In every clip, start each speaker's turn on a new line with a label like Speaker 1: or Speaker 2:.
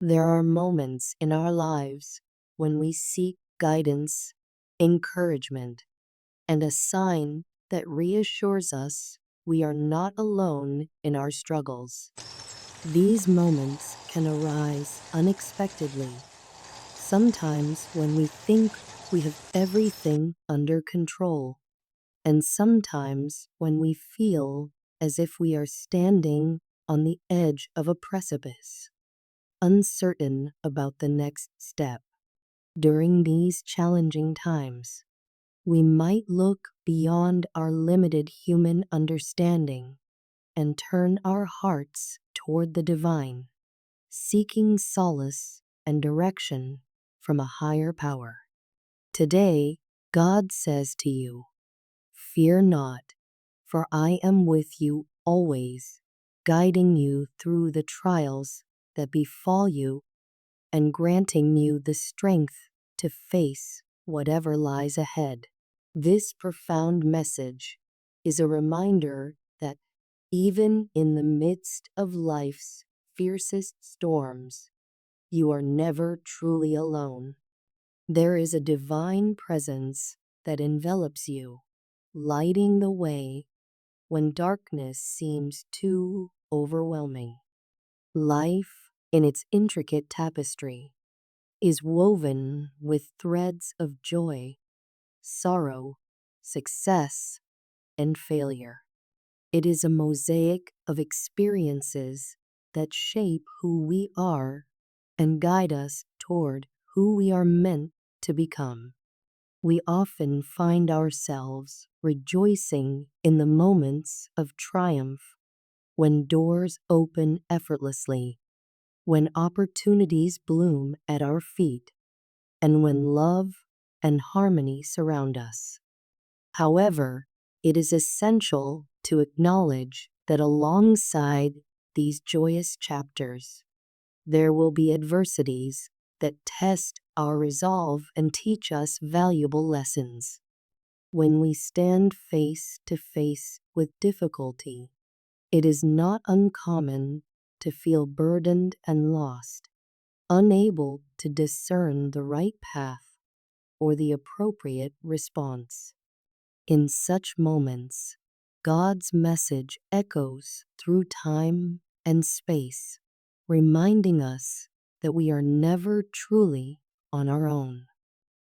Speaker 1: There are moments in our lives when we seek guidance, encouragement, and a sign that reassures us we are not alone in our struggles. These moments can arise unexpectedly, sometimes when we think we have everything under control, and sometimes when we feel as if we are standing on the edge of a precipice, uncertain about the next step. During these challenging times, we might look beyond our limited human understanding and turn our hearts toward the divine, seeking solace and direction from a higher power. Today, God says to you, "Fear not, for I am with you always, guiding you through the trials that befall you and granting you the strength to face whatever lies ahead." This profound message is a reminder that even in the midst of life's fiercest storms, you are never truly alone. There is a divine presence that envelops you, lighting the way when darkness seems too overwhelming. Life, in its intricate tapestry, is woven with threads of joy, sorrow, success, and failure. It is a mosaic of experiences that shape who we are and guide us toward who we are meant to become. We often find ourselves rejoicing in the moments of triumph, when doors open effortlessly, when opportunities bloom at our feet, and when love and harmony surround us. However, it is essential to acknowledge that alongside these joyous chapters, there will be adversities that test our resolve and teach us valuable lessons. When we stand face to face with difficulty, it is not uncommon to feel burdened and lost, unable to discern the right path or the appropriate response. In such moments, God's message echoes through time and space, reminding us that we are never truly on our own.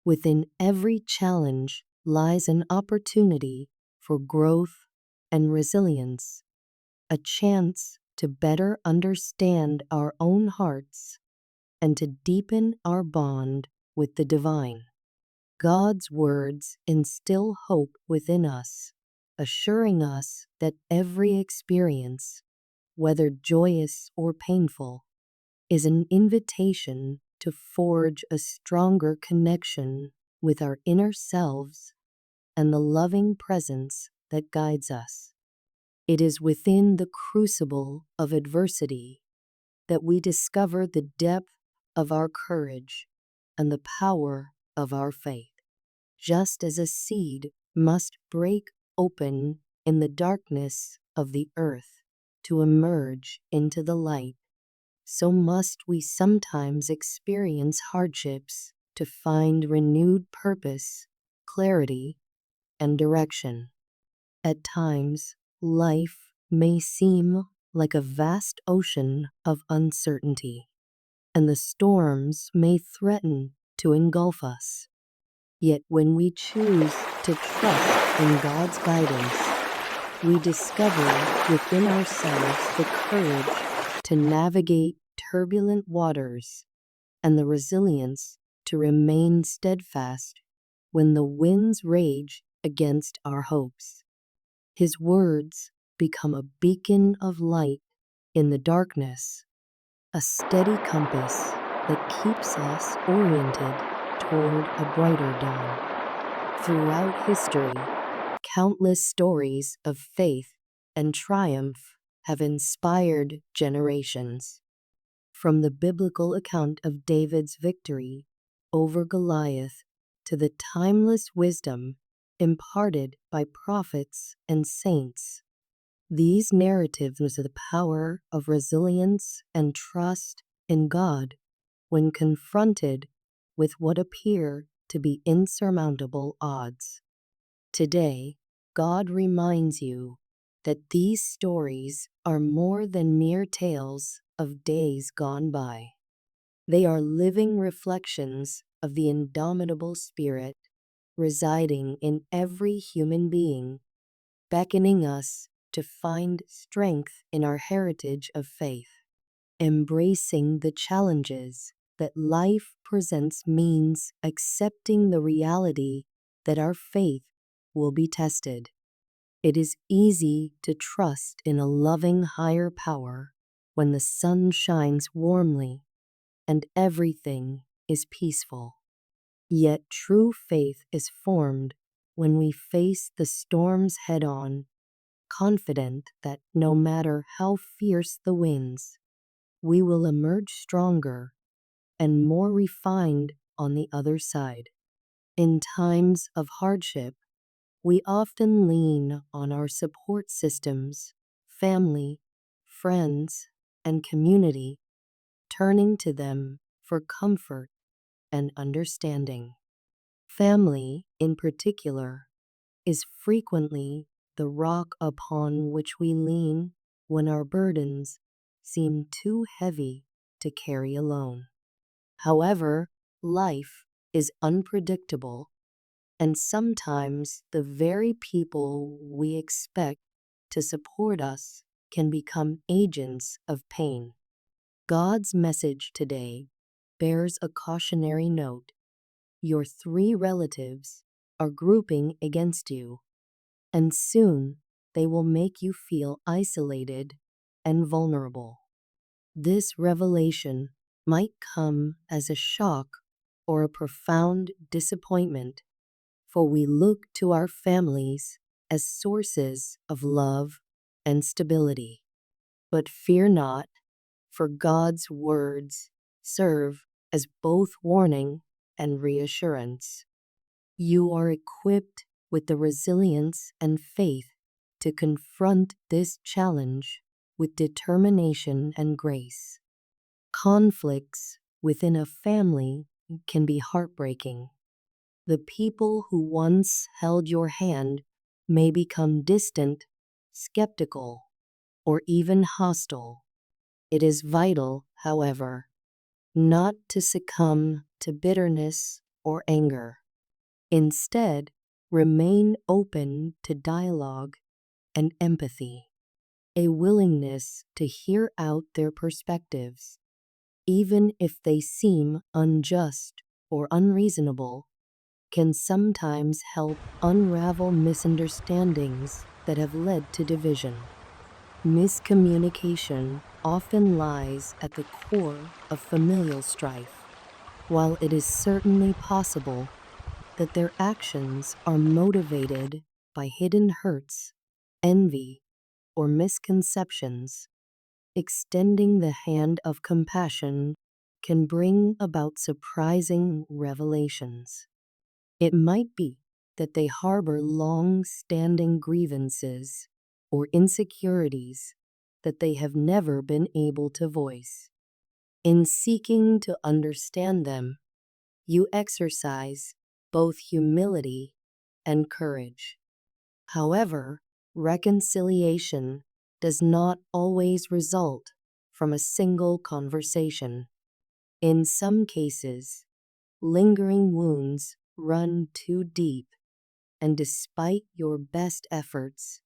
Speaker 1: Within every challenge lies an opportunity for growth and resilience, a chance to better understand our own hearts and to deepen our bond with the divine. God's words instill hope within us, assuring us that every experience, whether joyous or painful, is an invitation to forge a stronger connection with our inner selves and the loving presence that guides us. It is within the crucible of adversity that we discover the depth of our courage and the power of our faith. Just as a seed must break open in the darkness of the earth to emerge into the light, so must we sometimes experience hardships to find renewed purpose, clarity, and direction. At times, life may seem like a vast ocean of uncertainty, and the storms may threaten to engulf us. Yet when we choose to trust in God's guidance, we discover within ourselves the courage to navigate turbulent waters and the resilience to remain steadfast when the winds rage against our hopes. His words become a beacon of light in the darkness, a steady compass that keeps us oriented toward a brighter dawn. Throughout history, countless stories of faith and triumph have inspired generations. From the biblical account of David's victory over Goliath to the timeless wisdom imparted by prophets and saints, these narratives of the power of resilience and trust in God when confronted with what appear to be insurmountable odds. Today, God reminds you that these stories are more than mere tales of days gone by. They are living reflections of the indomitable spirit residing in every human being, beckoning us to find strength in our heritage of faith. Embracing the challenges that life presents means accepting the reality that our faith will be tested. It is easy to trust in a loving higher power when the sun shines warmly and everything is peaceful. Yet true faith is formed when we face the storms head on, confident that no matter how fierce the winds, we will emerge stronger and more refined on the other side. In times of hardship, we often lean on our support systems, family, friends, and community, turning to them for comfort and understanding. Family, in particular, is frequently the rock upon which we lean when our burdens seem too heavy to carry alone. However, life is unpredictable, and sometimes the very people we expect to support us can become agents of pain. God's message today bears a cautionary note. Your three relatives are grouping against you, and soon they will make you feel isolated and vulnerable. This revelation might come as a shock or a profound disappointment, for we look to our families as sources of love and stability. But fear not, for God's words serve as both warning and reassurance. You are equipped with the resilience and faith to confront this challenge with determination and grace. Conflicts within a family can be heartbreaking. The people who once held your hand may become distant, skeptical, or even hostile. It is vital, however, not to succumb to bitterness or anger. Instead, remain open to dialogue and empathy, a willingness to hear out their perspectives, even if they seem unjust or unreasonable, can sometimes help unravel misunderstandings that have led to division. Miscommunication often lies at the core of familial strife. While it is certainly possible that their actions are motivated by hidden hurts, envy, or misconceptions, extending the hand of compassion can bring about surprising revelations. It might be that they harbor long-standing grievances or insecurities that they have never been able to voice. In seeking to understand them, you exercise both humility and courage. However, reconciliation does not always result from a single conversation. In some cases, lingering wounds run too deep, and despite your best efforts,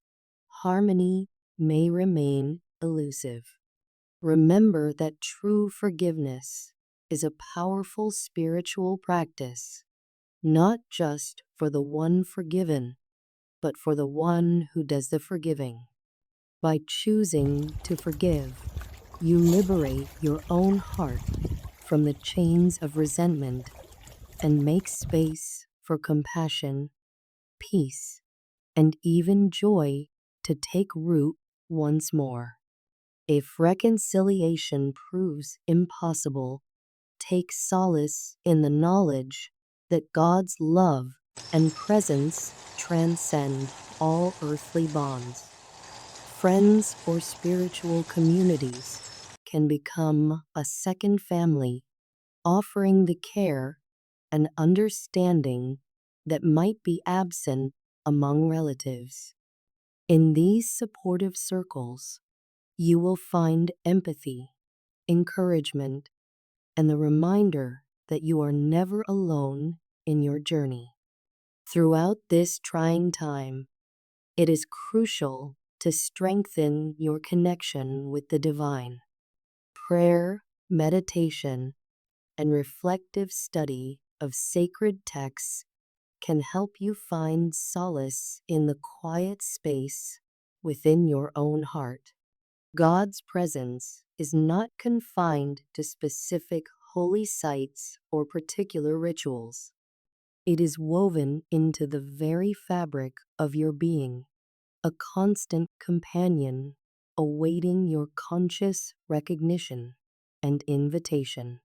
Speaker 1: harmony may remain elusive. Remember that true forgiveness is a powerful spiritual practice, not just for the one forgiven, but for the one who does the forgiving. By choosing to forgive, you liberate your own heart from the chains of resentment and make space for compassion, peace, and even joy to take root once more. If reconciliation proves impossible, take solace in the knowledge that God's love and presence transcend all earthly bonds. Friends or spiritual communities can become a second family, offering the care and understanding that might be absent among relatives. In these supportive circles, you will find empathy, encouragement, and the reminder that you are never alone in your journey. Throughout this trying time, it is crucial to strengthen your connection with the divine. Prayer, meditation, and reflective study of sacred texts can help you find solace in the quiet space within your own heart. God's presence is not confined to specific holy sites or particular rituals. It is woven into the very fabric of your being, a constant companion awaiting your conscious recognition and invitation.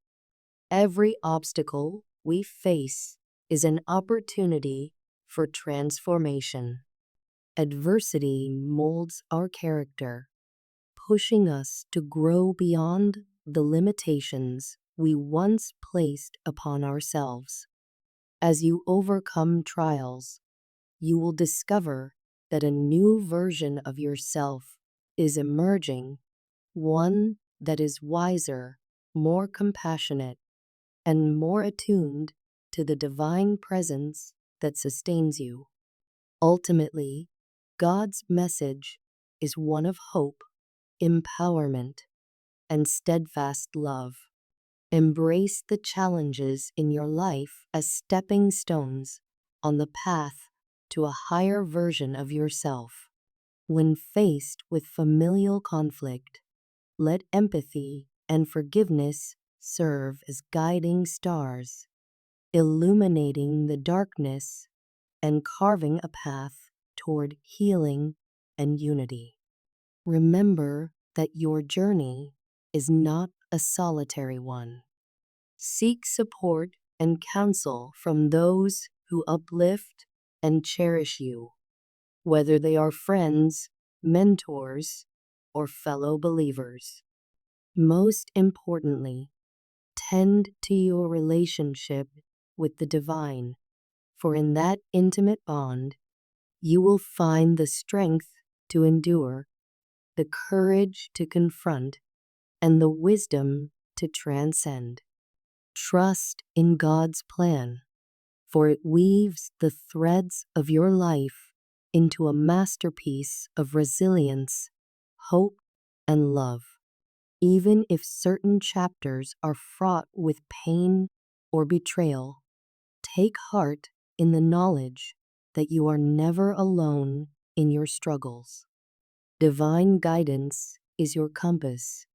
Speaker 1: Every obstacle we face is an opportunity for transformation. Adversity molds our character, pushing us to grow beyond the limitations we once placed upon ourselves. As you overcome trials, you will discover that a new version of yourself is emerging, one that is wiser, more compassionate, and more attuned to the divine presence that sustains you. Ultimately, God's message is one of hope, empowerment, and steadfast love. Embrace the challenges in your life as stepping stones on the path to a higher version of yourself. When faced with familial conflict, let empathy and forgiveness serve as guiding stars, illuminating the darkness and carving a path toward healing and unity. Remember that your journey is not a solitary one. Seek support and counsel from those who uplift and cherish you, whether they are friends, mentors, or fellow believers. Most importantly, tend to your relationship with the divine, for in that intimate bond, you will find the strength to endure, the courage to confront, and the wisdom to transcend. Trust in God's plan, for it weaves the threads of your life into a masterpiece of resilience, hope, and love. Even if certain chapters are fraught with pain or betrayal, take heart in the knowledge that you are never alone in your struggles. Divine guidance is your compass,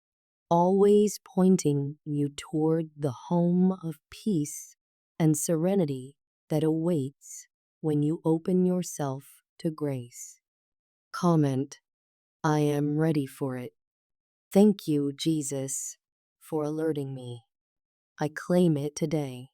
Speaker 1: always pointing you toward the home of peace and serenity that awaits when you open yourself to grace. Comment: I am ready for it. Thank you, Jesus, for alerting me. I claim it today.